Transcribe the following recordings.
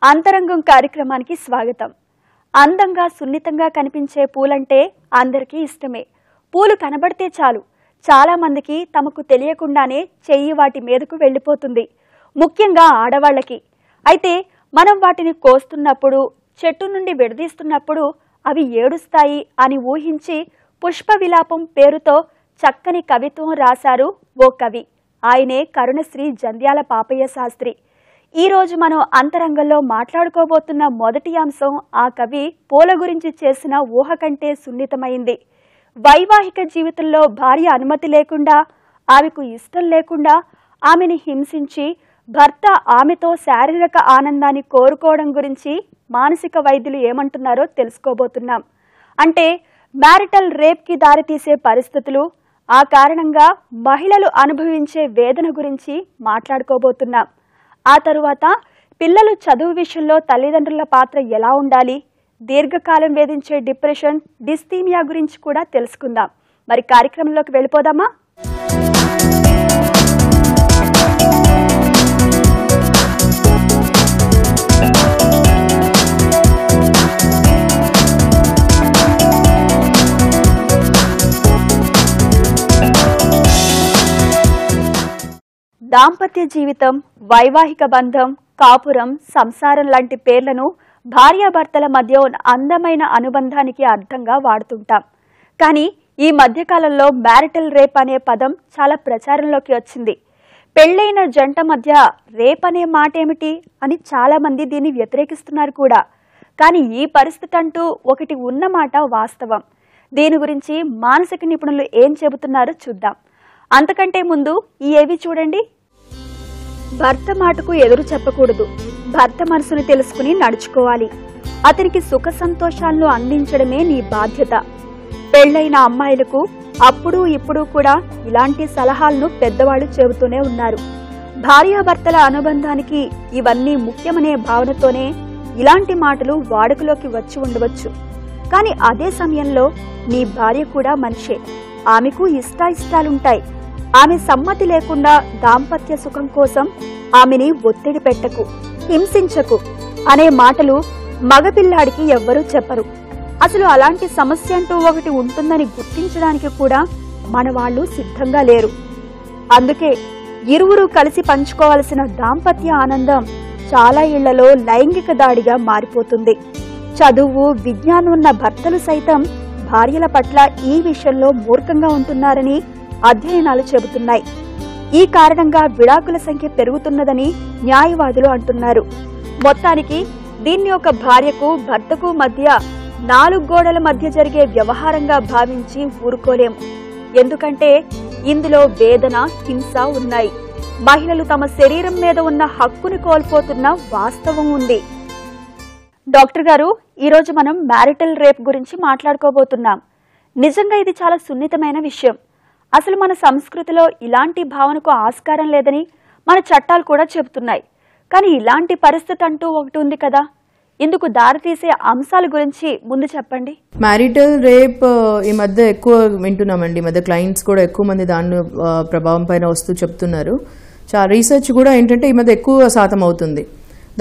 అంతరంగం కార్యక్రమానికి స్వాగతం. అందంగా సున్నితంగా కనిపించే పూలంటే అందరికీ ఇష్టమే. పూలు కనబడితే చాలు చాలా మందికి తమకు తెలియకుండానే చెయ్యి వాటి మీదకు వెళ్ళిపోతుంది, ముఖ్యంగా ఆడవాళ్ళకి. అయితే మనం వాటిని కోస్తున్నప్పుడు, చెట్టు నుండి విడదీస్తున్నప్పుడు అవి ఏడుస్తాయి అని ఊహించి పుష్ప విలాపం పేరుతో చక్కని కవిత్వం రాశారు ఓ కవి. ఆయనే కరుణశ్రీ జంధ్యాల పాపయ్య శాస్త్రి. ఈ రోజు మనం అంతరంగంలో మాట్లాడుకోబోతున్న మొదటి అంశం ఆ కవి పూల గురించి చేసిన ఊహ కంటే సున్నితమైంది. వైవాహిక జీవితంలో భార్య అనుమతి లేకుండా, ఆమెకు ఇష్టం లేకుండా ఆమెని హింసించి భర్త ఆమెతో శారీరక ఆనందాన్ని కోరుకోవడం గురించి మానసిక వైద్యులు ఏమంటున్నారో తెలుసుకోబోతున్నాం. అంటే మ్యారిటల్ రేప్కి దారితీసే పరిస్థితులు, ఆ కారణంగా మహిళలు అనుభవించే వేదన గురించి మాట్లాడుకోబోతున్నాం. ఆ తరువాత పిల్లలు చదువు విషయంలో తల్లిదండ్రుల పాత్ర ఎలా ఉండాలి, దీర్ఘకాలం వేధించే డిప్రెషన్, డిస్థీమియా గురించి కూడా తెలుసుకుందాం. మరి కార్యక్రమంలోకి వెళ్ళిపోదామా? దాంపత్య జీవితం, వైవాహిక బంధం, కాపురం, సంసారం లాంటి పేర్లను భార్యాభర్తల మధ్య అందమైన అనుబంధానికి అర్థంగా వాడుతుంటాం. కానీ ఈ మధ్యకాలంలో మ్యారిటల్ రేప్ అనే పదం చాలా ప్రచారంలోకి వచ్చింది. పెళ్లైన జంట మధ్య రేప్ అనే మాట ఏమిటి అని చాలా మంది దీన్ని వ్యతిరేకిస్తున్నారు కూడా. కానీ ఈ పరిస్థితి అంటూ ఒకటి ఉన్నమాట వాస్తవం. దీని గురించి మానసిక నిపుణులు ఏం చెబుతున్నారో చూద్దాం. అంతకంటే ముందు ఈ ఏవి చూడండి. భర్త మాటకు ఎదురు చెప్పకూడదు, భర్త మనసును తెలుసుకుని నడుచుకోవాలి, అతనికి సుఖ సంతోషాలను అందించడమే నీ బాధ్యత. పెళ్లైన అమ్మాయిలకు అప్పుడు ఇప్పుడు కూడా ఇలాంటి సలహాలను పెద్దవాళ్లు చెబుతూనే ఉన్నారు. భార్యాభర్తల అనుబంధానికి ఇవన్నీ ముఖ్యమనే భావనతోనే ఇలాంటి మాటలు వాడుకలోకి వచ్చి ఉండవచ్చు. కానీ అదే సమయంలో నీ భార్య కూడా మనిషే, ఆమెకు ఇష్టాలుంటాయి. ఆమె సమ్మతి లేకుండా దాంపత్య సుఖం కోసం ఆమెని ఒత్తిడి పెట్టకు, హింసించకు అనే మాటలు మగపిల్లాడికి ఎవ్వరూ చెప్పరు. అసలు అలాంటి సమస్య అంటూ ఒకటి ఉంటుందని గుర్తించడానికి కూడా మన వాళ్ళు సిద్ధంగా లేరు. అందుకే ఇరువురు కలిసి పంచుకోవాల్సిన దాంపత్య ఆనందం చాలా ఇళ్లలో లైంగిక దాడిగా మారిపోతుంది. చదువు, విజ్ఞానం ఉన్న భర్తలు సైతం భార్యల పట్ల ఈ విషయంలో మూర్ఖంగా ఉంటున్నారని అధ్యయనాలు చెబుతున్నాయి. ఈ కారణంగా విడాకుల సంఖ్య పెరుగుతున్నదని న్యాయవాదులు అంటున్నారు. మొత్తానికి దీన్ని ఒక భార్యకు భర్తకు మధ్య 4 గోడల మధ్య జరిగే వ్యవహారంగా భావించి ఊరుకోలేము. ఎందుకంటే ఇందులో వేదన, హింస ఉన్నాయి. మహిళలు తమ శరీరం మీద ఉన్న హక్కుని కోల్పోతున్న వాస్తవం ఉంది. డాక్టర్ గారు, ఈరోజు మనం మ్యారిటల్ రేప్ గురించి మాట్లాడుకోబోతున్నాం. నిజంగా ఇది చాలా సున్నితమైన విషయం. అసలు మన సంస్కృతిలో ఇలాంటి భావనకు ఆస్కారం లేదని మన చట్టాలు కూడా చెబుతున్నాయి. కానీ ఇలాంటి పరిస్థితి అంటూ ఒకటి ఉంది కదా, ఇందుకు దారితీసే అంశాల గురించి ముందు చెప్పండి. మ్యారిటల్ రేప్ ఈ మధ్య ఎక్కువ వింటున్నామండి. ఈ మధ్య క్లయింట్స్ కూడా ఎక్కువ మంది దాని ప్రభావం పైన వస్తూ చెప్తున్నారు. చాలా రీసెర్చ్ కూడా ఏంటంటే ఈ మధ్య ఎక్కువ శాతం అవుతుంది.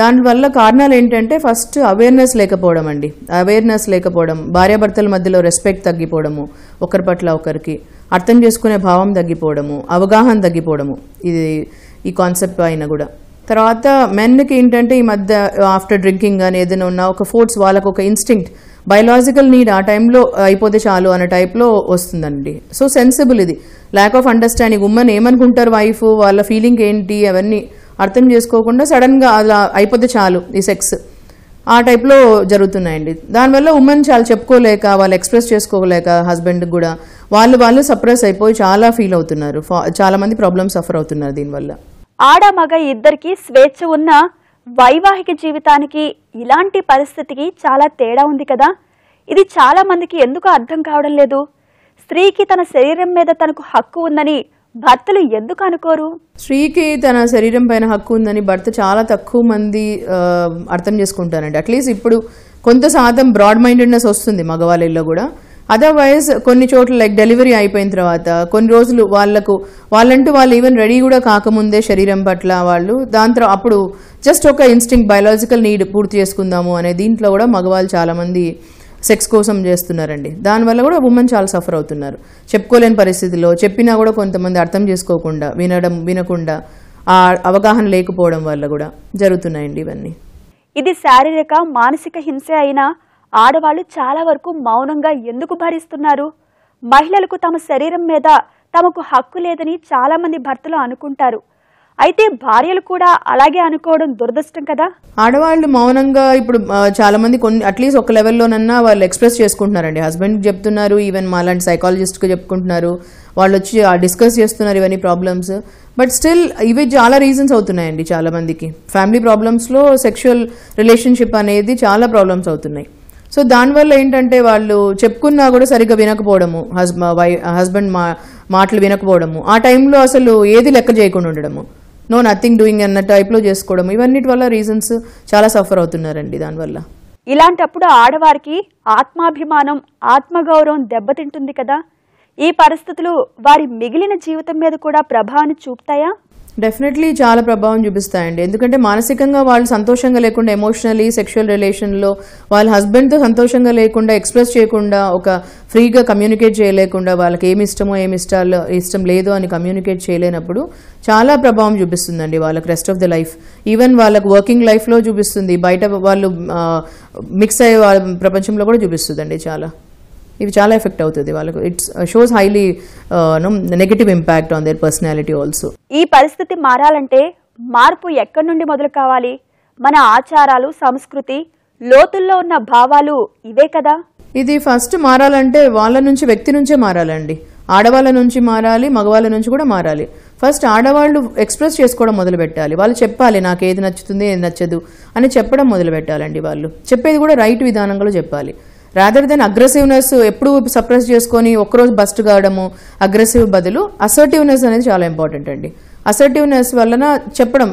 దానివల్ల కారణాలు ఏంటంటే ఫస్ట్ అవేర్నెస్ లేకపోవడం అండి. అవేర్నెస్ లేకపోవడం, భార్యాభర్తల మధ్యలో రెస్పెక్ట్ తగ్గిపోవడము, ఒకరి పట్ల ఒకరికి అర్థం చేసుకునే భావం తగ్గిపోవడము, అవగాహన తగ్గిపోవడము, ఇది ఈ కాన్సెప్ట్ అయినా కూడా. తర్వాత మెన్కి ఏంటంటే ఈ మధ్య ఆఫ్టర్ డ్రింకింగ్ కానీ ఏదైనా ఉన్నా ఒక ఫోర్స్, వాళ్ళకు ఒక ఇన్స్టింక్ట్, బయలాజికల్ నీడ్ ఆ టైంలో అయిపోతే చాలు అనే టైప్లో వస్తుందండి. సో సెన్సిబుల్ ఇది. ల్యాక్ ఆఫ్ అండర్స్టాండింగ్, ఉమెన్ ఏమనుకుంటారు వైఫ్, వాళ్ళ ఫీలింగ్ ఏంటి అవన్నీ అర్థం చేసుకోకుండా సడన్గా అలా అయిపోతే చాలు ఈ సెక్స్, ఆ టైప్లో జరుగుతున్నాయండి. దానివల్ల ఉమెన్ చాలా చెప్పుకోలేక, వాళ్ళు ఎక్స్ప్రెస్ చేసుకోలేక హస్బెండ్కి కూడా వాళ్ళు సప్రెస్ అయిపోయి చాలా ఫీల్ అవుతున్నారు. చాలా మంది ప్రాబ్లమ్స్ సఫర్ అవుతున్నారు దీనివల్ల. ఆడ మగ ఇద్దరికి స్వేచ్ఛ ఉన్న వైవాహిక జీవితానికి ఇలాంటి పరిస్థితికి చాలా తేడా ఉంది కదా. ఇది చాలా మందికి ఎందుకు అర్థం కావడం లేదు. స్త్రీకి తన శరీరం మీద తనకు హక్కు ఉందని భర్తలు ఎందుకు అనుకోరు? స్త్రీకి తన శరీరం పైన హక్కు ఉందని భర్త చాలా తక్కువ మంది అర్థం చేసుకుంటారండి. అట్లీస్ట్ ఇప్పుడు కొంత శాతం బ్రాడ్ మైండెడ్నెస్ వస్తుంది మగవాళ్ళలో కూడా. అదర్వైజ్ కొన్ని చోట్ల లైక్ డెలివరీ అయిపోయిన తర్వాత కొన్ని రోజులు వాళ్ళంటూ వాళ్ళు ఈవెన్ రెడీ కూడా కాకముందే శరీరం పట్ల వాళ్ళు దాంతో అప్పుడు జస్ట్ ఒక ఇన్స్టింక్ట్ బయాలజికల్ నీడ్ పూర్తి చేసుకుందాము అనే దీంట్లో కూడా మగవాళ్ళు చాలామంది సెక్స్ కోసం చేస్తున్నారండి. దానివల్ల కూడా ఉమెన్ చాలా సఫర్ అవుతున్నారు. చెప్పుకోలేని పరిస్థితిలో చెప్పినా కూడా కొంతమంది అర్థం చేసుకోకుండా వినకుండా ఆ అవగాహన లేకపోవడం వల్ల కూడా జరుగుతున్నాయండి ఇవన్నీ. ఇది శారీరక మానసిక హింసే అయినా ఆడవాళ్లు చాలా వరకు మౌనంగా ఎందుకు భరిస్తున్నారు? మహిళలకు తమ శరీరం మీద తమకు హక్కు లేదని చాలా మంది భర్తలు అనుకుంటారు. అయితే భార్యలు కూడా అలాగే అనుకోవడం దురదృష్టం కదా. ఆడవాళ్ళు మౌనంగా ఇప్పుడు చాలా మంది అట్లీస్ట్ ఒక లెవెల్లోనన్నా వాళ్ళు ఎక్స్ప్రెస్ చేసుకుంటున్నారండి. హస్బెండ్కి చెప్తున్నారు, ఈవెన్ మాలాంటి సైకాలజిస్ట్కి చెప్పుకుంటున్నారు, వాళ్ళు వచ్చి డిస్కస్ చేస్తున్నారు ఇవన్నీ ప్రాబ్లమ్స్. బట్ స్టిల్ ఇవి చాలా రీజన్స్ అవుతున్నాయండి చాలా మందికి. ఫ్యామిలీ ప్రాబ్లమ్స్లో సెక్షువల్ రిలేషన్షిప్ అనేది చాలా ప్రాబ్లమ్స్ అవుతున్నాయి. సో దానివల్ల ఏంటంటే వాళ్ళు చెప్పుకున్నా కూడా సరిగ్గా వినకపోవడము, హస్బెండ్ మాటలు వినకపోవడము, ఆ టైంలో అసలు ఏది లెక్క చేయకుండా ఉండడము, నో నథింగ్ డూయింగ్ అన్న టైప్లో చేసుకోవడం, ఇవన్నిటి వల్ల రీజన్స్ చాలా సఫర్ అవుతున్నారండి. దానివల్ల ఇలాంటప్పుడు ఆడవారికి ఆత్మాభిమానం, ఆత్మగౌరవం దెబ్బతింటుంది కదా. ఈ పరిస్థితులు వారి మిగిలిన జీవితం మీద కూడా ప్రభావాన్ని చూపుతాయా? డెఫినెట్లీ చాలా ప్రభావం చూపిస్తాయండి. ఎందుకంటే మానసికంగా వాళ్ళు సంతోషంగా లేకుండా, ఎమోషనలీ సెక్షువల్ రిలేషన్లో వాళ్ళ హస్బెండ్తో సంతోషంగా లేకుండా, ఎక్స్ప్రెస్ చేయకుండా, ఒక ఫ్రీగా కమ్యూనికేట్ చేయలేకుండా, వాళ్ళకి ఏమి ఇష్టమో ఇష్టం లేదో అని కమ్యూనికేట్ చేయలేనప్పుడు చాలా ప్రభావం చూపిస్తుందండి వాళ్ళకి rest of the life. Even వాళ్ళకి వర్కింగ్ లైఫ్లో చూపిస్తుంది, బయట వాళ్ళు మిక్స్ అయ్యే ప్రపంచంలో కూడా చూపిస్తుందండి. ఇవి చాలా ఎఫెక్ట్ అవుతుంది వాళ్ళకు. It's shows highly negative impact on their personality also. ఈ పరిస్థితి మారాలంటే మార్పు ఎక్కడి నుండి మొదలు కావాలి? మన ఆచారాలు, సంస్కృతి, లోతుల్లో ఉన్న భావాలు ఇవే కదా. ఇది ఫస్ట్ మారాలంటే వాళ్ళ నుంచి, వ్యక్తి నుంచే మారాలండి. ఆడవాళ్ళ నుంచి మారాలి, మగవాళ్ళ నుంచి కూడా మారాలి. ఫస్ట్ ఆడవాళ్ళు ఎక్స్ప్రెస్ చేసుకోవడం మొదలు పెట్టాలి. వాళ్ళు చెప్పాలి, నాకు ఏది నచ్చుతుంది ఏది నచ్చదు అని చెప్పడం మొదలు పెట్టాలండి. వాళ్ళు చెప్పేది కూడా రైట్ విధానంలో చెప్పాలి. రాదర్ దెన్ అగ్రెసివ్నెస్ ఎప్పుడు సప్రెస్ చేసుకొని ఒక్కరోజు బస్ట్ కావడము, అగ్రెసివ్ బదులు అసర్టివ్నెస్ అనేది చాలా ఇంపార్టెంట్ అండి. అసర్టివ్నెస్ వలన చెప్పడం,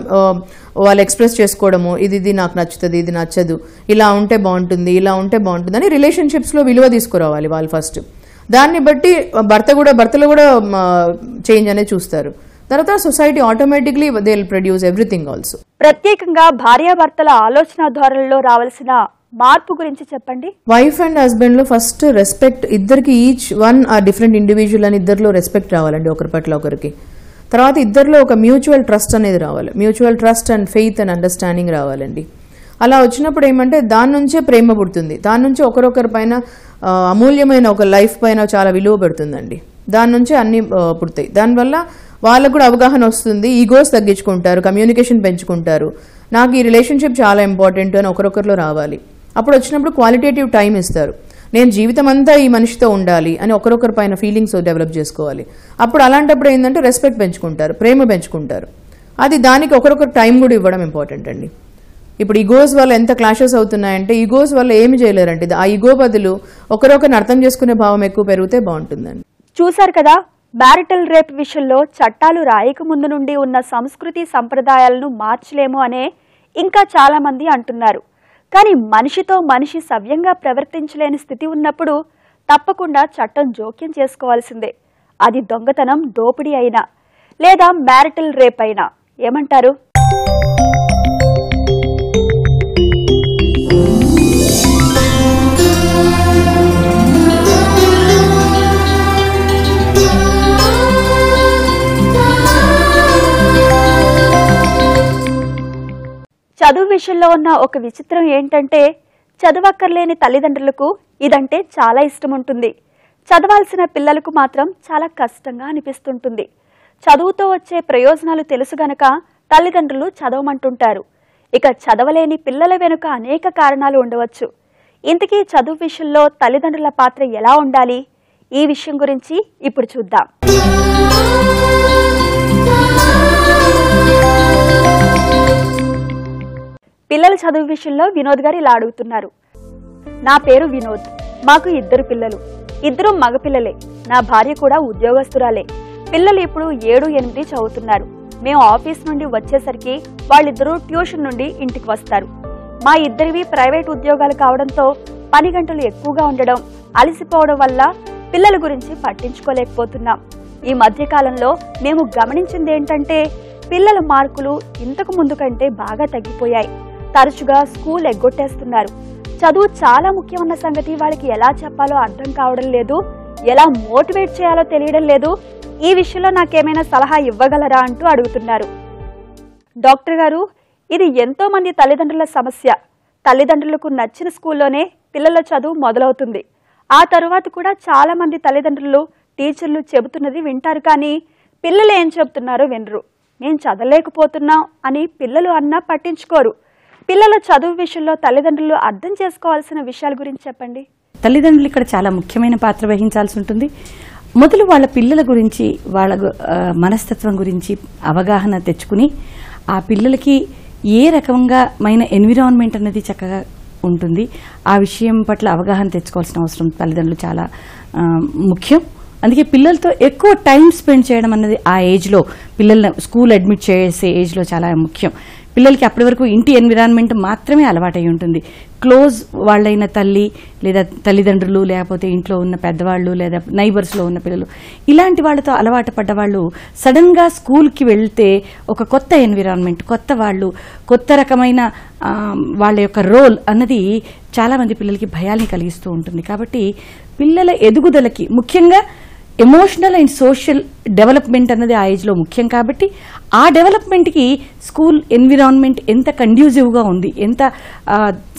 వాళ్ళు ఎక్స్ప్రెస్ చేసుకోవడము, ఇది నాకు నచ్చుతుంది, ఇది నచ్చదు, ఇలా ఉంటే బాగుంటుంది, ఇలా ఉంటే బాగుంటుంది అని రిలేషన్షిప్స్లో విలువ తీసుకురావాలి వాళ్ళు ఫస్ట్. దాన్ని బట్టి భర్తలు కూడా చేంజ్ అనేది చూస్తారు. తర్వాత society automatically they will produce everything also. ప్రత్యేకంగా భార్యాభర్తల ఆలోచన ధోరణిలో రావాల్సిన మార్పు గురించి చెప్పండి. వైఫ్ అండ్ హస్బెండ్ లో ఫస్ట్ రెస్పెక్ట్, ఇద్దరికి ఈచ్ వన్ ఆ డిఫరెంట్ ఇండివిజువల్ అని ఇద్దరిలో రెస్పెక్ట్ రావాలండి ఒకరి పట్ల ఒకరికి. తర్వాత ఇద్దరిలో ఒక మ్యూచువల్ ట్రస్ట్ అనేది రావాలి. Mutual trust and faith and understanding రావాలండి. అలా వచ్చినప్పుడు ఏమంటే దాని నుంచే ప్రేమ పుడుతుంది. దాని నుంచి ఒకరొకరి పైన అమూల్యమైన ఒక లైఫ్ పైన చాలా విలువ పెడుతుందండి. దాని నుంచే అన్ని పుడతాయి. దానివల్ల వాళ్ళకు కూడా అవగాహన వస్తుంది, ఈగోస్ తగ్గించుకుంటారు, కమ్యూనికేషన్ పెంచుకుంటారు. నాకు ఈ రిలేషన్షిప్ చాలా ఇంపార్టెంట్ అని ఒకరొకరిలో రావాలి. అప్పుడు వచ్చినప్పుడు క్వాలిటేటివ్ టైం ఇస్తారు. నేను జీవితం అంతా ఈ మనిషితో ఉండాలి అని ఒకరొకరి పైన ఫీలింగ్స్ డెవలప్ చేసుకోవాలి. అప్పుడు అలాంటప్పుడు ఏంటంటే రెస్పెక్ట్ పెంచుకుంటారు, ప్రేమ పెంచుకుంటారు. అది దానికి ఒకరొకరు టైం కూడా ఇవ్వడం ఇంపార్టెంట్ అండి. ఇప్పుడు ఈగోస్ వల్ల ఎంత క్లాషెస్ అవుతున్నాయంటే ఈగోస్ వల్ల ఏమి చేయలేరంటే ఆ ఈగో బదులు ఒకరొకరిని అర్థం చేసుకునే భావం ఎక్కువ పెరిగితే బాగుంటుందండి. చూసారు కదా, మ్యారిటల్ రేప్ విషయంలో చట్టాలు రాయక ముందు నుండి ఉన్న సంస్కృతి సంప్రదాయాలను మార్చలేము అనే ఇంకా చాలా మంది అంటున్నారు. కానీ మనిషితో మనిషి సవ్యంగా ప్రవర్తించలేని స్థితి ఉన్నప్పుడు తప్పకుండా చట్టం జోక్యం చేసుకోవాల్సిందే. అది దొంగతనం, దోపిడీ అయినా లేదా మ్యారిటల్ రేప్ అయినా. ఏమంటారు? చదువు విషయంలో ఉన్న ఒక విచిత్రం ఏంటంటే చదవక్కర్లేని తల్లిదండ్రులకు ఇదంటే చాలా ఇష్టం ఉంటుంది. చదవాల్సిన పిల్లలకు మాత్రం చాలా కష్టంగా అనిపిస్తుంటుంది. చదువుతో వచ్చే ప్రయోజనాలు తెలుసు గనక తల్లిదండ్రులు చదవమంటుంటారు. ఇక చదవలేని పిల్లల వెనుక అనేక కారణాలు ఉండవచ్చు. ఇంతకీ చదువు విషయంలో తల్లిదండ్రుల పాత్ర ఎలా ఉండాలి? ఈ విషయం గురించి ఇప్పుడు చూద్దాం. పిల్లల చదువు విషయంలో వినోద్ గారు ఇలా అడుగుతున్నారు. నా పేరు వినోద్, మాకు 2 పిల్లలు, 2 మగపిల్లలే. నా భార్య కూడా ఉద్యోగస్తురాలే. పిల్లలు ఇప్పుడు 7, 8 చదువుతున్నారు. మేము ఆఫీస్ నుండి వచ్చేసరికి వాళ్ళిద్దరూ ట్యూషన్ నుండి ఇంటికి వస్తారు. మా ఇద్దరివి ప్రైవేట్ ఉద్యోగాలు కావడంతో పని గంటలు ఎక్కువగా ఉండడం, అలసిపోవడం వల్ల పిల్లల గురించి పట్టించుకోలేకపోతున్నాం. ఈ మధ్యకాలంలో మేము గమనించింది ఏంటంటే పిల్లల మార్కులు ఇంతకు ముందు కంటే బాగా తగ్గిపోయాయి. తరచుగా స్కూల్ ఎగ్గొట్టేస్తున్నారు. చదువు చాలా ముఖ్యమన్న సంగతి వాళ్ళకి ఎలా చెప్పాలో అర్థం కావడం లేదు, ఎలా మోటివేట్ చేయాలో తెలియడం లేదు. ఈ విషయంలో నాకేమైనా సలహా ఇవ్వగలరా అంటూ అడుగుతున్నారు. డాక్టర్ గారు, ఇది ఎంతో మంది తల్లిదండ్రుల సమస్య. తల్లిదండ్రులకు నచ్చిన స్కూల్లోనే పిల్లల చదువు మొదలవుతుంది. ఆ తరువాత కూడా చాలా మంది తల్లిదండ్రులు టీచర్లు చెబుతున్నది వింటారు, కానీ పిల్లలు ఏం చెబుతున్నారో వినరు. నేను చదవలేకపోతున్నాం అని పిల్లలు అన్నా పట్టించుకోరు. పిల్లల చదువు విషయంలో తల్లిదండ్రులు అర్థం చేసుకోవాల్సిన విషయాల గురించి చెప్పండి. తల్లిదండ్రులు ఇక్కడ చాలా ముఖ్యమైన పాత్ర వహించాల్సి ఉంటుంది. మొదలు వాళ్ళ పిల్లల గురించి, వాళ్ళ మనస్తత్వం గురించి అవగాహన తెచ్చుకుని ఆ పిల్లలకి ఏ రకంగామైన ఎన్విరాన్మెంట్ అనేది చక్కగా ఉంటుంది, ఆ విషయం పట్ల అవగాహన తెచ్చుకోవాల్సిన అవసరం తల్లిదండ్రులు చాలా ముఖ్యం. అందుకే పిల్లలతో ఎక్కువ టైం స్పెండ్ చేయడం అన్నది ఆ ఏజ్లో, పిల్లల్ని స్కూల్ అడ్మిట్ చేసే ఏజ్లో చాలా ముఖ్యం. పిల్లలకి అప్పటి వరకు ఇంటి ఎన్విరాన్మెంట్ మాత్రమే అలవాటై ఉంటుంది. క్లోజ్ వాళ్ళైన తల్లి లేదా తల్లిదండ్రులు, లేకపోతే ఇంట్లో ఉన్న పెద్దవాళ్ళు లేదా నైబర్స్లో ఉన్న పిల్లలు, ఇలాంటి వాళ్ళతో అలవాటు పడ్డ వాళ్ళు సడన్గా స్కూల్కి వెళ్తే ఒక కొత్త ఎన్విరాన్మెంట్, కొత్త వాళ్ళు, కొత్త రకమైన వాళ్ళ యొక్క రోల్ అన్నది చాలామంది పిల్లలకి భయాల్ని కలిగిస్తూ ఉంటుంది. కాబట్టి పిల్లల ఎదుగుదలకి ముఖ్యంగా ఎమోషనల్ అండ్ సోషల్ డెవలప్మెంట్ అన్నది ఆ ఏజ్లో ముఖ్యం. కాబట్టి ఆ డెవలప్మెంట్కి స్కూల్ ఎన్విరాన్మెంట్ ఎంత కండ్యూజివ్గా ఉంది, ఎంత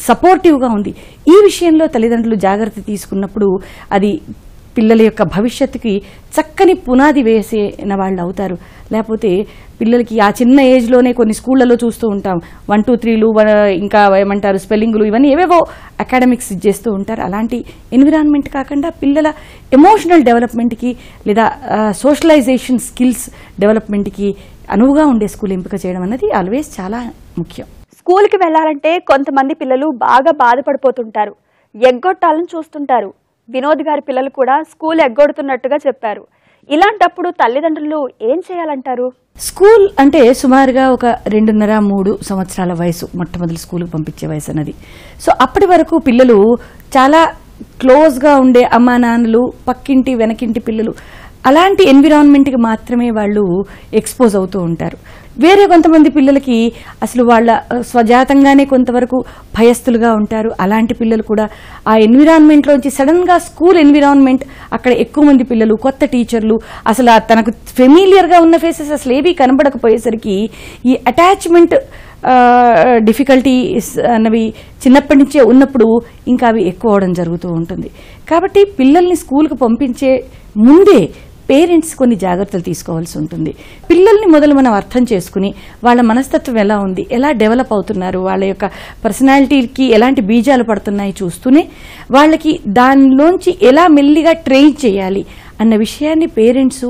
సపోర్టివ్గా ఉంది, ఈ విషయంలో తల్లిదండ్రులు జాగ్రత్త తీసుకున్నప్పుడు అది పిల్లల యొక్క భవిష్యత్తుకి చక్కని పునాది వేసిన వాళ్ళు అవుతారు. లేకపోతే పిల్లలకి ఆ చిన్న ఏజ్లోనే కొన్ని స్కూళ్లలో చూస్తూ ఉంటాం, 1, 2, 3లు, ఇంకా ఏమంటారు స్పెల్లింగ్లు, ఇవన్నీ ఏవేవో అకాడమిక్స్ చేస్తూ ఉంటారు. అలాంటి ఎన్విరాన్మెంట్ కాకుండా పిల్లల ఎమోషనల్ డెవలప్మెంట్కి లేదా సోషలైజేషన్ స్కిల్స్ డెవలప్మెంట్కి అనువుగా ఉండే స్కూల్ ఎంపిక చేయడం అన్నది ఆల్వేస్ చాలా ముఖ్యం. స్కూల్కి వెళ్లాలంటే కొంతమంది పిల్లలు బాగా బాధపడిపోతుంటారు, ఎగ్గొట్టాలని చూస్తుంటారు. వినోద్ గారి పిల్లలు కూడా స్కూల్ ఎగ్గొడుతున్నట్టుగా చెప్పారు. ఇలాంటప్పుడు తల్లిదండ్రులు ఏం చేయాలంటారు? స్కూల్ అంటే సుమారుగా ఒక 2.5-3 సంవత్సరాల వయసు, మొట్టమొదటి స్కూల్కి పంపించే వయసు అన్నది. సో అప్పటి వరకు పిల్లలు చాలా క్లోజ్గా ఉండే అమ్మా నాన్నలు, పక్కింటి వెనకింటి పిల్లలు, అలాంటి ఎన్విరాన్మెంట్కి మాత్రమే వాళ్ళు ఎక్స్పోజ్ అవుతూ ఉంటారు. వేరే కొంతమంది పిల్లలకి అసలు వాళ్ళ స్వజాతంగానే కొంతవరకు భయస్థులుగా ఉంటారు. అలాంటి పిల్లలు కూడా ఆ ఎన్విరాన్మెంట్లోంచి సడన్గా స్కూల్ ఎన్విరాన్మెంట్, అక్కడ ఎక్కువ మంది పిల్లలు, కొత్త టీచర్లు, అసలు తనకు ఫెమిలియర్గా ఉన్న ఫేసెస్ అసలు ఏవి కనబడకపోయేసరికి ఈ అటాచ్మెంట్ డిఫికల్టీస్ అన్నవి చిన్నప్పటి నుంచే ఉన్నప్పుడు ఇంకా అవి ఎక్కువ అవడం జరుగుతూ ఉంటుంది. కాబట్టి పిల్లల్ని స్కూల్కి పంపించే ముందే పేరెంట్స్ కొన్ని జాగ్రత్తలు తీసుకోవాల్సి ఉంటుంది. పిల్లల్ని మొదలు మనం అర్థం చేసుకుని వాళ్ళ మనస్తత్వం ఎలా ఉంది, ఎలా డెవలప్ అవుతున్నారు, వాళ్ళ యొక్క పర్సనాలిటీకి ఎలాంటి బీజాలు పడుతున్నాయి చూస్తూనే వాళ్ళకి దానిలోంచి ఎలా మెల్లిగా ట్రైన్ చేయాలి అన్న విషయాన్ని పేరెంట్స్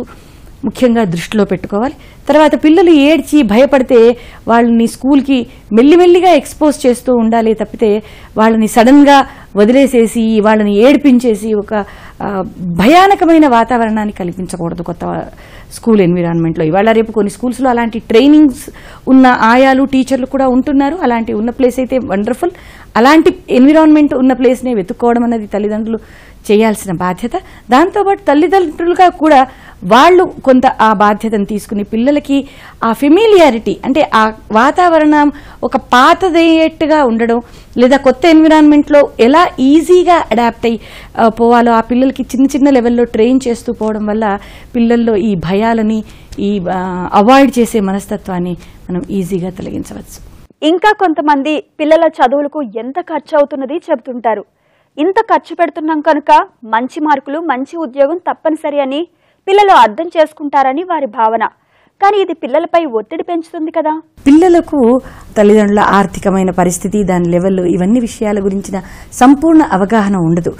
ముఖ్యంగా దృష్టిలో పెట్టుకోవాలి. తర్వాత పిల్లలు ఏడ్చి భయపడితే వాళ్ళని స్కూల్కి మెల్లిమెల్లిగా ఎక్స్పోజ్ చేస్తూ ఉండాలి తప్పితే వాళ్ళని సడన్గా వదిలేసేసి వాళ్ళని ఏడిపించేసి ఒక భయానకమైన వాతావరణాన్ని కల్పించకూడదు కొత్త స్కూల్ ఎన్విరాన్మెంట్లో. ఇవాళ రేపు కొన్ని స్కూల్స్లో అలాంటి ట్రైనింగ్స్ ఉన్న ఆయాలు, టీచర్లు కూడా ఉంటున్నారు. అలాంటి ఉన్న ప్లేస్ అయితే వండర్ఫుల్. అలాంటి ఎన్విరాన్మెంట్ ఉన్న ప్లేస్నే వెతుక్కోవడం అనేది తల్లిదండ్రులు చేయాల్సిన బాధ్యత. దాంతోపాటు తల్లిదండ్రులుగా కూడా వాళ్ళు కొంత ఆ బాధ్యతను తీసుకుని పిల్లలకి ఆ ఫెమిలియారిటీ, అంటే ఆ వాతావరణం ఒక పాతదయ్యేట్టుగా ఉండడం, లేదా కొత్త ఎన్విరాన్మెంట్లో ఎలా ఈజీగా అడాప్ట్ అయ్యి పోవాలో ఆ పిల్లలకి చిన్న చిన్న లెవెల్లో ట్రైన్ చేస్తూ పోవడం వల్ల పిల్లల్లో ఈ భయాలని, ఈ అవాయిడ్ చేసే మనస్తత్వాన్ని మనం ఈజీగా తొలగించవచ్చు. ఇంకా కొంతమంది పిల్లల చదువులకు ఎంత ఖర్చు అవుతున్నది చెబుతుంటారు. ఇంత ఖర్చు పెడుతున్నాం కనుక మంచి మార్కులు, మంచి ఉద్యోగం తప్పనిసరి అని పిల్లలు అర్థం చేసుకుంటారని వారి భావన. కానీ ఇది పిల్లలపై ఒత్తిడి పెంచుతుంది కదా. పిల్లలకు తల్లిదండ్రుల ఆర్థికమైన పరిస్థితి, దాని లెవెల్, ఇవన్నీ విషయాల గురించిన సంపూర్ణ అవగాహన ఉండదు.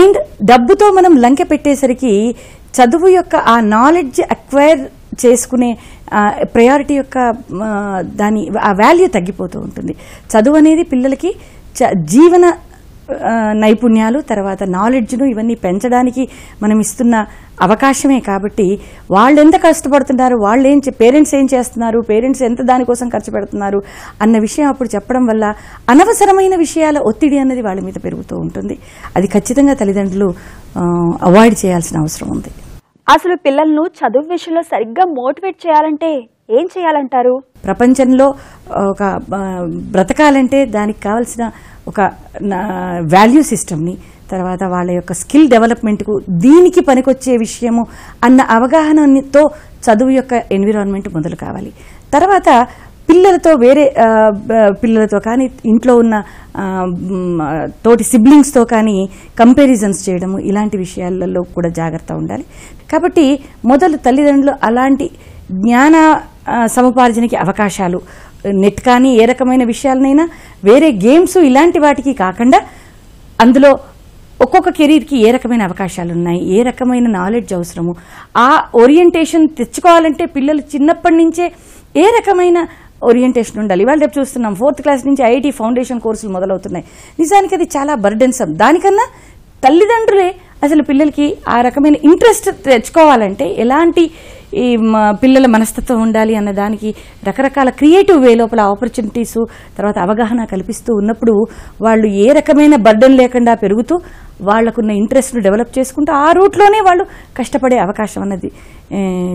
అండ్ డబ్బుతో మనం లంకె పెట్టేసరికి చదువు యొక్క ఆ నాలెడ్జ్ అక్వైర్ చేసుకునే ప్రయారిటీ యొక్క దాని ఆ వాల్యూ తగ్గిపోతూ ఉంటుంది. చదువు అనేది పిల్లలకి జీవన నైపుణ్యాలు, తర్వాత నాలెడ్జ్ను ఇవన్నీ పెంచడానికి మనం ఇస్తున్న అవకాశమే. కాబట్టి వాళ్ళు ఎంత కష్టపడుతున్నారు, పేరెంట్స్ ఏం చేస్తున్నారు, పేరెంట్స్ ఎంత దానికోసం ఖర్చు పెడుతున్నారు అన్న విషయం అప్పుడు చెప్పడం వల్ల అనవసరమైన విషయాల ఒత్తిడి అన్నది వాళ్ళ మీద పెరుగుతూ ఉంటుంది. అది ఖచ్చితంగా తల్లిదండ్రులు అవాయిడ్ చేయాల్సిన అవసరం ఉంది. అసలు పిల్లలను చదువు విషయంలో సరిగ్గా మోటివేట్ చేయాలంటే ఏం చేయాలంటారు? ప్రపంచంలో ఒక బ్రతకాలంటే దానికి కావాల్సిన ఒక వాల్యూ సిస్టమ్ని, తర్వాత వాళ్ళ యొక్క స్కిల్ డెవలప్మెంట్కు దీనికి పనికొచ్చే విషయము అన్న అవగాహనతో చదువు యొక్క ఎన్విరాన్మెంట్ మొదలు కావాలి. తర్వాత పిల్లలతో వేరే పిల్లలతో కానీ ఇంట్లో ఉన్న తోటి సిబ్లింగ్స్తో కానీ కంపారిజన్స్ చేయడము ఇలాంటి విషయాలలో కూడా జాగ్రత్త ఉండాలి. కాబట్టి మొదలు తల్లిదండ్రులు అలాంటి జ్ఞాన సముపార్జనకి అవకాశాలు, నెట్ కానీ ఏ రకమైన విషయాలనైనా వేరే గేమ్స్ ఇలాంటి వాటికి కాకుండా అందులో ఒక్కొక్క కెరీర్కి ఏ రకమైన అవకాశాలు ఉన్నాయి, ఏ రకమైన నాలెడ్జ్ అవసరము, ఆ ఓరియంటేషన్ తెచ్చుకోవాలంటే పిల్లలు చిన్నప్పటి నుంచే ఏ రకమైన ఓరియంటేషన్ ఉండాలి. ఇవాళ రేపు చూస్తున్నాం 4th క్లాస్ నుంచి ఐఐటి ఫౌండేషన్ కోర్సులు మొదలవుతున్నాయి. నిజానికి అది చాలా బర్డెన్సమ్. దానికన్నా తల్లిదండ్రులే అసలు పిల్లలకి ఆ రకమైన ఇంట్రెస్ట్ తెచ్చుకోవాలంటే ఎలాంటి ఈ పిల్లల మనస్తత్వం ఉండాలి అన్న దానికి రకరకాల క్రియేటివ్ వే లోపల ఆపర్చునిటీస్, తర్వాత అవగాహన కల్పిస్తూ ఉన్నప్పుడు వాళ్ళు ఏ రకమైన బర్డెన్ లేకుండా పెరుగుతూ వాళ్లకున్న ఇంట్రెస్ట్ను డెవలప్ చేసుకుంటూ ఆ రూట్లోనే వాళ్ళు కష్టపడే అవకాశం అన్నది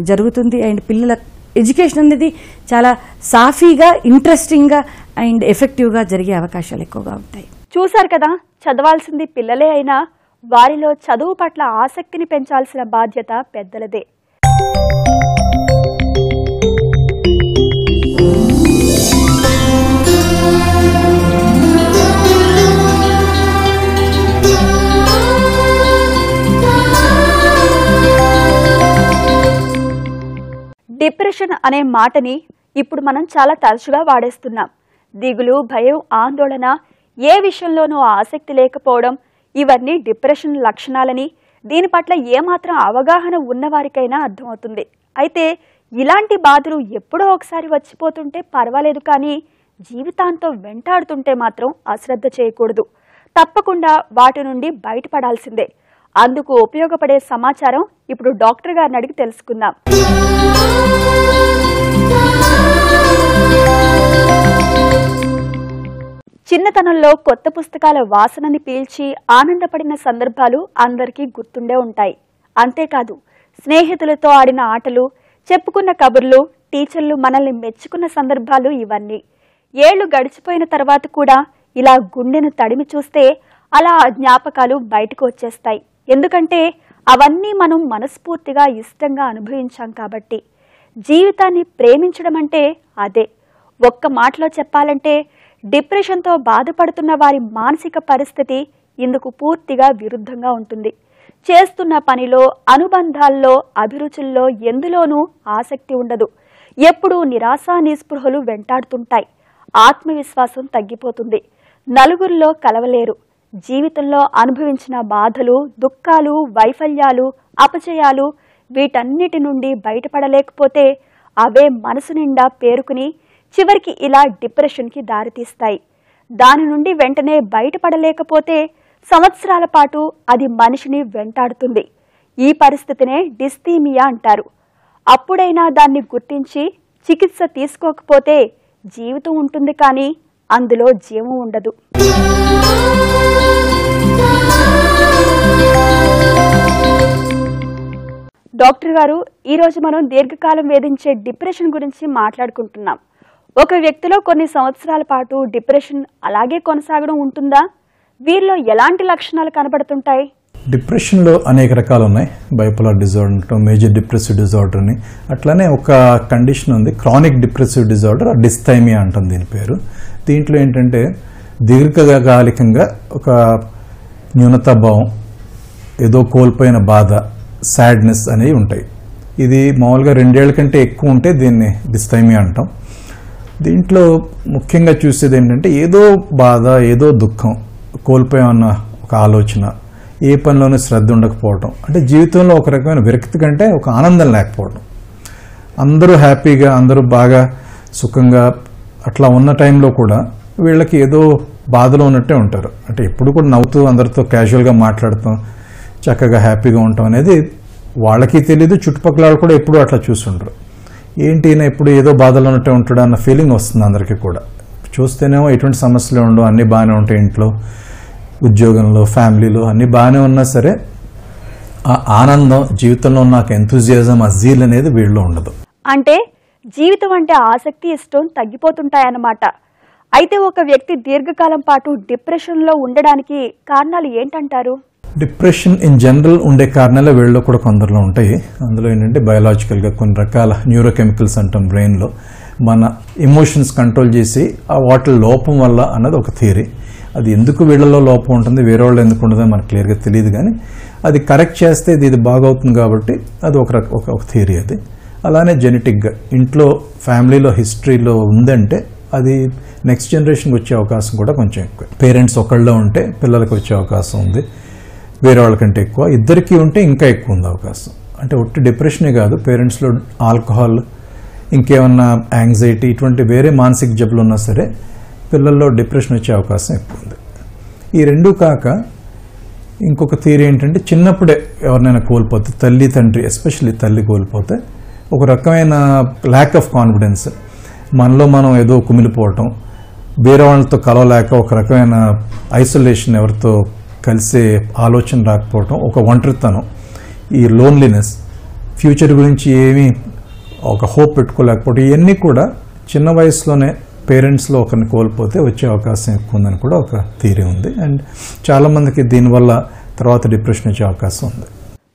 జరుగుతుంది. అండ్ పిల్లల ఎడ్యుకేషన్ అనేది చాలా సాఫీగా, ఇంట్రెస్టింగ్గా అండ్ ఎఫెక్టివ్గా జరిగే అవకాశాలు ఎక్కువగా ఉంటాయి. చూశారు కదా, చదవాల్సింది పిల్లలే అయినా వారిలో చదువు పట్ల ఆసక్తిని పెంచాల్సిన బాధ్యత పెద్దలదే. డిప్రెషన్ అనే మాటని ఇప్పుడు మనం చాలా తరచుగా వాడేస్తున్నాం. దిగులు, భయం, ఆందోళన, ఏ విషయంలోనూ ఆసక్తి లేకపోవడం ఇవన్నీ డిప్రెషన్ లక్షణాలని దీని పట్ల ఏమాత్రం అవగాహన ఉన్నవారికైనా అర్థమవుతుంది. అయితే ఇలాంటి బాధలు ఎప్పుడో ఒకసారి వచ్చిపోతుంటే పర్వాలేదు, కానీ జీవితాంతం వెంటాడుతుంటే మాత్రం అశ్రద్ధ చేయకూడదు. తప్పకుండా వాటి నుండి బయటపడాల్సిందే. అందుకు ఉపయోగపడే సమాచారం ఇప్పుడు డాక్టర్ గారిని అడిగి తెలుసుకుందాం. చిన్నతనంలో కొత్త పుస్తకాల వాసనని పీల్చి ఆనందపడిన సందర్భాలు అందరికీ గుర్తుండే ఉంటాయి. అంతేకాదు, స్నేహితులతో ఆడిన ఆటలు, చెప్పుకున్న కబుర్లు, టీచర్లు మనల్ని మెచ్చుకున్న సందర్భాలు ఇవన్నీ. ఏళ్లు గడిచిపోయిన తర్వాత కూడా ఇలా గుండెను తడిమి చూస్తే అలా ఆ జ్ఞాపకాలు బయటకు వచ్చేస్తాయి. ఎందుకంటే అవన్నీ మనం మనస్ఫూర్తిగా ఇష్టంగా అనుభవించాం కాబట్టి. జీవితాన్ని ప్రేమించడం అంటే అదే. ఒక్క మాటలో చెప్పాలంటే డిప్రెషన్తో బాధపడుతున్న వారి మానసిక పరిస్థితి ఇందుకు పూర్తిగా విరుద్ధంగా ఉంటుంది. చేస్తున్న పనిలో, అనుబంధాల్లో, అభిరుచుల్లో ఎందులోనూ ఆసక్తి ఉండదు. ఎప్పుడూ నిరాశ, నిస్పృహలు వెంటాడుతుంటాయి. ఆత్మవిశ్వాసం తగ్గిపోతుంది. నలుగురిలో కలవలేరు. జీవితంలో అనుభవించిన బాధలు, దుఃఖాలు, వైఫల్యాలు, అపజయాలు వీటన్నిటి నుండి బయటపడలేకపోతే అవే మనసు నిండా పేరుకుని చివరికి ఇలా డిప్రెషన్కి దారితీస్తాయి. దాని నుండి వెంటనే బయటపడలేకపోతే సంవత్సరాల పాటు అది మనిషిని వెంటాడుతుంది. ఈ పరిస్థితినే డిస్థీమియా అంటారు. అప్పుడైనా దాన్ని గుర్తించి చికిత్స తీసుకోకపోతే జీవితం ఉంటుంది, కానీ అందులో జీవం ఉండదు. డాక్టర్ గారు, ఈరోజు మనం దీర్ఘకాలం వేధించే డిప్రెషన్ గురించి మాట్లాడుకుంటున్నాం. ఒక వ్యక్తిలో కొన్ని సంవత్సరాల పాటు డిప్రెషన్ అలాగే కొనసాగడం ఉంటుందా? వీరిలో ఎలాంటి లక్షణాలు కనబడుతుంటాయి? డిప్రెషన్లో అనేక రకాలు ఉన్నాయి. Bipolar disorder, major depressive disorder అని, అట్లానే ఒక కండిషన్ ఉంది క్రానిక్ డిప్రెసివ్ డిజార్డర్, డిస్థైమియా అంటుంది దీని పేరు. దీంట్లో ఏంటంటే దీర్ఘకాలికంగా ఒక న్యూనతాభావం, ఏదో కోల్పోయిన బాధ, సాడ్నెస్ అనేవి ఉంటాయి. ఇది మామూలుగా 2 ఏళ్ల కంటే ఎక్కువ ఉంటే దీన్ని డిస్థైమియా అంటాం. దీంట్లో ముఖ్యంగా చూసేది ఏంటంటే ఏదో బాధ, ఏదో దుఃఖం, కోల్పోయామన్న ఒక ఆలోచన, ఏ పనిలోనూ శ్రద్ధ ఉండకపోవడం, అంటే జీవితంలో ఒక రకమైన విరక్తి కంటే ఒక ఆనందం లేకపోవడం. అందరూ హ్యాపీగా, అందరూ బాగా సుఖంగా అట్లా ఉన్న టైంలో కూడా వీళ్ళకి ఏదో బాధలో ఉన్నట్టే ఉంటారు. అంటే ఎప్పుడు కూడా నవ్వుతూ అందరితో క్యాజువల్గా మాట్లాడతాం, చక్కగా హ్యాపీగా ఉంటాం అనేది వాళ్ళకి తెలియదు, చుట్టుపక్కల వాళ్ళు కూడా ఎప్పుడూ అట్లా చూస్తుంటారు. ఏంటి ఈయన ఎప్పుడు ఏదో బాధలో ఉన్నట్టే ఉంటాడు అన్న ఫీలింగ్ వస్తుంది అందరికీ కూడా. చూస్తేనేమో ఎటువంటి సమస్యలు ఉండవు, అన్నీ బాగానే ఉంటాయి, ఇంట్లో ఉద్యోగంలో ఫ్యామిలీలో అన్నీ బాగానే ఉన్నా సరే ఆ ఆనందం, జీవితంలో నాకు ఎంతూజియాజం, ఆ జీల్ అనేది వీళ్ళలో ఉండదు. అంటే జీవితం అంటే ఆసక్తి, ఇష్టం తగ్గిపోతుంటాయన్నమాట. అయితే ఒక వ్యక్తి దీర్ఘకాలం పాటు డిప్రెషన్లో ఉండడానికి కారణాలు ఏంటంటారు? డిప్రెషన్ ఇన్ జనరల్ ఉండే కారణాలు వీళ్ళలో కూడా కొందరిలో ఉంటాయి. అందులో ఏంటంటే బయాలజికల్గా కొన్ని రకాల న్యూరోకెమికల్స్ అంటాం బ్రెయిన్లో, మన ఎమోషన్స్ కంట్రోల్ చేసి ఆ వాటి లోపం వల్ల అన్నది ఒక థియరీ. అది ఎందుకు వీళ్ళలో లోపం ఉంటుంది, వేరే వాళ్ళు ఎందుకు ఉండదో మనకు క్లియర్గా తెలియదు, కానీ అది కరెక్ట్ చేస్తే ఇది బాగవుతుంది కాబట్టి అది ఒక థియరీ. అది అలానే జెనెటిక్గా ఇంట్లో ఫ్యామిలీలో హిస్టరీలో ఉందంటే అది నెక్స్ట్ జనరేషన్కి వచ్చే అవకాశం కూడా కొంచెం ఎక్కువ. పేరెంట్స్ ఒకళ్ళలో ఉంటే పిల్లలకి వచ్చే అవకాశం ఉంది, వేరే వాళ్ళకంటే ఎక్కువ. ఇద్దరికీ ఉంటే ఇంకా ఎక్కువ ఉంది అవకాశం. అంటే ఒట్టి డిప్రెషనే కాదు, పేరెంట్స్లో ఆల్కహాల్, ఇంకేమన్నా యాంగ్జైటీ, ఇటువంటి వేరే మానసిక జబ్బులు ఉన్నా సరే పిల్లల్లో డిప్రెషన్ వచ్చే అవకాశం ఎక్కువ ఉంది. ఈ రెండూ కాక ఇంకొక థియరీ ఏంటంటే చిన్నప్పుడే ఎవరినైనా కోల్పోతే, తల్లి తండ్రి ఎస్పెషల్లీ తల్లి కోల్పోతే ఒక రకమైన ల్యాక్ ఆఫ్ కాన్ఫిడెన్స్, మనలో మనం ఏదో కుమిలిపోవటం, వేరే వాళ్ళతో కలవలేక ఒక రకమైన ఐసోలేషన్, ఎవరితో కలిసే ఆలోచన రాకపోవటం, ఒక ఒంటరితనం, ఈ లోన్లీనెస్, ఫ్యూచర్ గురించి ఏమీ ఒక హోప్ పెట్టుకోలేకపోవటం, ఇవన్నీ కూడా చిన్న వయసులోనే పేరెంట్స్లో ఒకరిని కోల్పోతే వచ్చే అవకాశం ఎక్కువ ఉందని కూడా ఒక థియరీ ఉంది. అండ్ చాలామందికి దీనివల్ల తర్వాత డిప్రెషన్ వచ్చే అవకాశం ఉంది.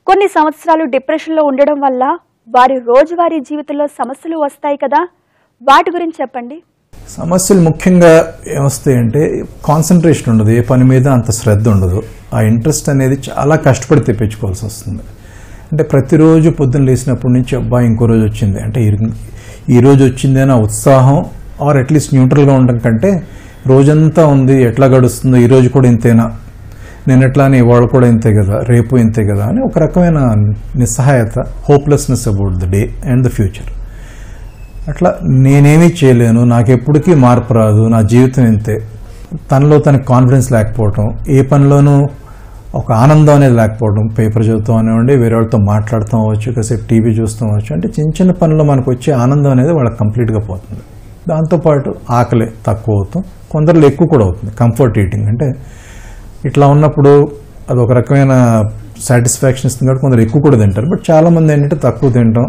కొన్ని సంవత్సరాలు డిప్రెషన్లో ఉండడం వల్ల వారి రోజువారీ జీవితంలో సమస్యలు వస్తాయి కదా, వాటి గురించి చెప్పండి. సమస్యలు ముఖ్యంగా ఏమొస్తాయంటే కాన్సన్ట్రేషన్ ఉండదు, ఏ పని మీద అంత శ్రద్ధ ఉండదు, ఆ ఇంట్రెస్ట్ అనేది చాలా కష్టపడి తెప్పించుకోవాల్సి వస్తుంది. అంటే ప్రతిరోజు పొద్దున్న లేచినప్పటి నుంచి అబ్బాయి ఇంకో రోజు వచ్చింది అంటే ఈ రోజు వచ్చింది అనే ఉత్సాహం, ఆర్ అట్లీస్ట్ న్యూట్రల్గా ఉండడం కంటే రోజంతా ఉంది ఎట్లా గడుస్తుందో, ఈరోజు కూడా ఇంతేనా, నేను ఎట్లా అని ఇవాళ కూడా ఇంతే కదా, రేపు ఇంతే కదా అని ఒక రకమైన నిస్సహాయత, hopelessness about the day and the future. అట్లా నేనేమీ చేయలేను, నాకు ఎప్పటికీ మార్పు రాదు, నా జీవితం ఇంతే, తనలో తనకి కాన్ఫిడెన్స్ లేకపోవటం, ఏ పనిలోనూ ఒక ఆనందం అనేది లేకపోవడం, పేపర్ చదువుతాం అనేవ్వండి, వేరే వాళ్ళతో మాట్లాడుతూ అవ్వచ్చు, కాసేపు టీవీ చూస్తూ అవ్వచ్చు, అంటే చిన్న చిన్న పనుల్లో మనకు వచ్చే ఆనందం అనేది వాళ్ళకి కంప్లీట్గా పోతుంది. దాంతోపాటు ఆకలి తక్కువ అవుతాం, కొందరిలో ఎక్కువ కూడా అవుతుంది. కంఫర్ట్ ఈటింగ్ అంటే ఇట్లా ఉన్నప్పుడు అది ఒక రకమైన సాటిస్ఫాక్షన్ ఇస్తుంది కాబట్టి కొందరు ఎక్కువ కూడా తింటారు. బట్ చాలామంది ఏంటంటే తక్కువ తింటాం,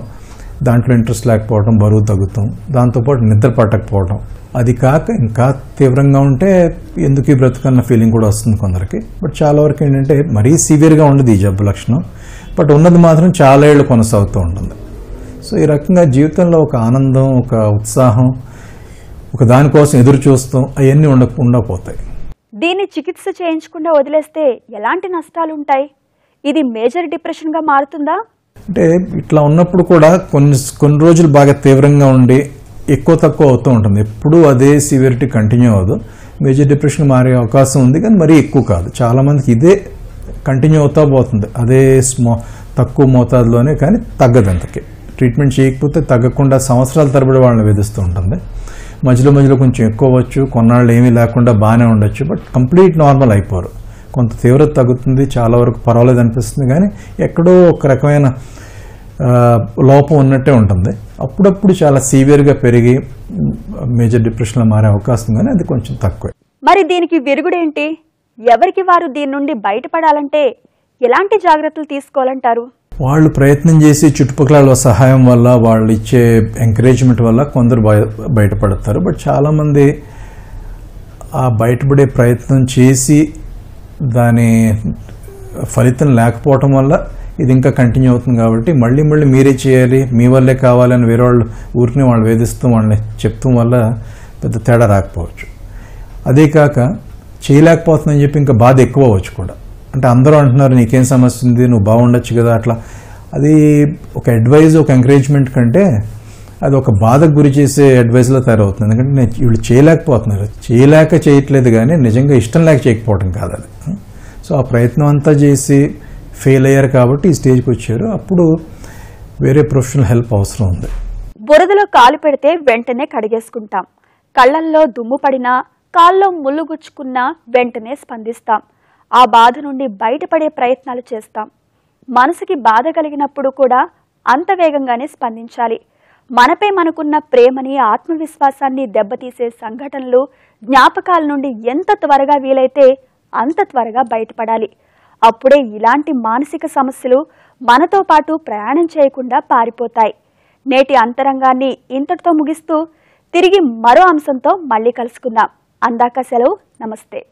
దాంట్లో ఇంట్రెస్ట్ లేకపోవడం, బరువు తగ్గుతాం, దాంతోపాటు నిద్ర పట్టకపోవడం, అది కాక ఇంకా తీవ్రంగా ఉంటే ఎందుకు ఈ బ్రతుకన్న ఫీలింగ్ కూడా వస్తుంది కొందరికి. బట్ చాలా వరకు ఏంటంటే మరీ సివియర్గా ఉండదు ఈ జబ్బు లక్షణం, బట్ ఉన్నది మాత్రం చాలా ఏళ్ళు కొనసాగుతూ ఉంటుంది. సో ఈ రకంగా జీవితంలో ఒక ఆనందం, ఒక ఉత్సాహం, ఒక దానికోసం ఎదురు చూస్తాం, అవన్నీ ఉండకపోతాయి. దీన్ని చికిత్స చేయించకుండా వదిలేస్తే ఎలాంటి నష్టాలు ఉంటాయి? ఇది మేజర్ డిప్రెషన్గా మారుతుందా? అంటే ఇట్లా ఉన్నప్పుడు కూడా కొన్ని రోజులు బాగా తీవ్రంగా ఉండి ఎక్కువ తక్కువ అవుతూ ఉంటుంది. ఎప్పుడూ అదే సివియరిటీ కంటిన్యూ అవ్వదు, మేజర్ డిప్రెషన్ మారే అవకాశం ఉంది, కానీ మరీ ఎక్కువ కాదు. చాలామందికి ఇదే కంటిన్యూ అవుతా పోతుంది, అదే తక్కువ మోతాదులోనే, కానీ తగ్గదంతకి. ట్రీట్మెంట్ చేయకపోతే తగ్గకుండా సంవత్సరాల తరబడి వాళ్ళని వేధిస్తూ ఉంటుంది. మధ్యలో కొంచెం ఎక్కువ అవ్వచ్చు, కొన్నాళ్ళు ఏమీ లేకుండా బాగానే ఉండొచ్చు, బట్ కంప్లీట్ నార్మల్ అయిపోరు. కొంత తీవ్రత తగ్గుతుంది, చాలా వరకు పర్వాలేదు అనిపిస్తుంది, కానీ ఎక్కడో ఒక రకమైన లోపం ఉన్నట్టే ఉంటుంది. అప్పుడప్పుడు చాలా సివియర్గా పెరిగి మేజర్ డిప్రెషన్లో మారే అవకాశం, కానీ అది కొంచెం తక్కువే. మరి దీనికి విరుగుడేంటి? ఎవరికి వారు దీని నుండి బయటపడాలంటే ఎలాంటి జాగ్రత్తలు తీసుకోవాలంటారు? వాళ్ళు ప్రయత్నం చేసి చుట్టుపక్కల సహాయం వల్ల, వాళ్ళు ఇచ్చే ఎంకరేజ్మెంట్ వల్ల కొందరు బయటపడతారు. బట్ చాలామంది ఆ బయటపడే ప్రయత్నం చేసి దాని ఫలితం లేకపోవటం వల్ల ఇది ఇంకా కంటిన్యూ అవుతుంది. కాబట్టి మళ్ళీ మీరే చేయాలి, మీ వల్లే కావాలని వేరే వాళ్ళు ఊరిని వాళ్ళు వేధిస్తూ వాళ్ళని చెప్తాం వల్ల పెద్ద తేడా రాకపోవచ్చు. అదే కాక చేయలేకపోతుందని చెప్పి ఇంకా బాధ ఎక్కువ అవ్వచ్చు కూడా. అంటే అందరూ అంటున్నారు నీకేం సమస్య ఉంది, నువ్వు బాగుండొచ్చు కదా, అట్లా. అది ఒక అడ్వైజ్, ఒక ఎంకరేజ్మెంట్ కంటే అది ఒక బాధకు గురి చేసే అడ్వైజ్లో తయారవుతుంది. ఎందుకంటే వీళ్ళు చేయలేకపోతున్నారు, చేయట్లేదు, కానీ నిజంగా ఇష్టం లేక చేయకపోవడం కాదు అది. సో ఆ ప్రయత్నం అంతా చేసి ఫెయిల్ అయ్యారు కాబట్టి ఈ స్టేజ్కి వచ్చారు. అప్పుడు వేరే ప్రొఫెషనల్ హెల్ప్ అవసరం ఉంది. బురదలో కాలు పెడితే వెంటనే కడిగేసుకుంటాం, కళ్ళల్లో దుమ్ము పడినా, కాల్లో ముళ్ళు గుచ్చుకున్నా వెంటనే స్పందిస్తాం. ఆ బాధ నుండి బయటపడే ప్రయత్నాలు చేస్తాం. మనసుకి బాధ కలిగినప్పుడు కూడా అంత వేగంగానే స్పందించాలి. మనపై మనకున్న ప్రేమని, ఆత్మవిశ్వాసాన్ని దెబ్బతీసే సంఘటనలు, జ్ఞాపకాల నుండి ఎంత త్వరగా వీలైతే అంత త్వరగా బయటపడాలి. అప్పుడే ఇలాంటి మానసిక సమస్యలు మనతో పాటు ప్రయాణం చేయకుండా పారిపోతాయి. నేటి అంతరంగాన్ని ఇంతటితో ముగిస్తూ తిరిగి మరో అంశంతో మళ్ళీ కలుసుకుందాం. అందాక సెలవు. నమస్తే.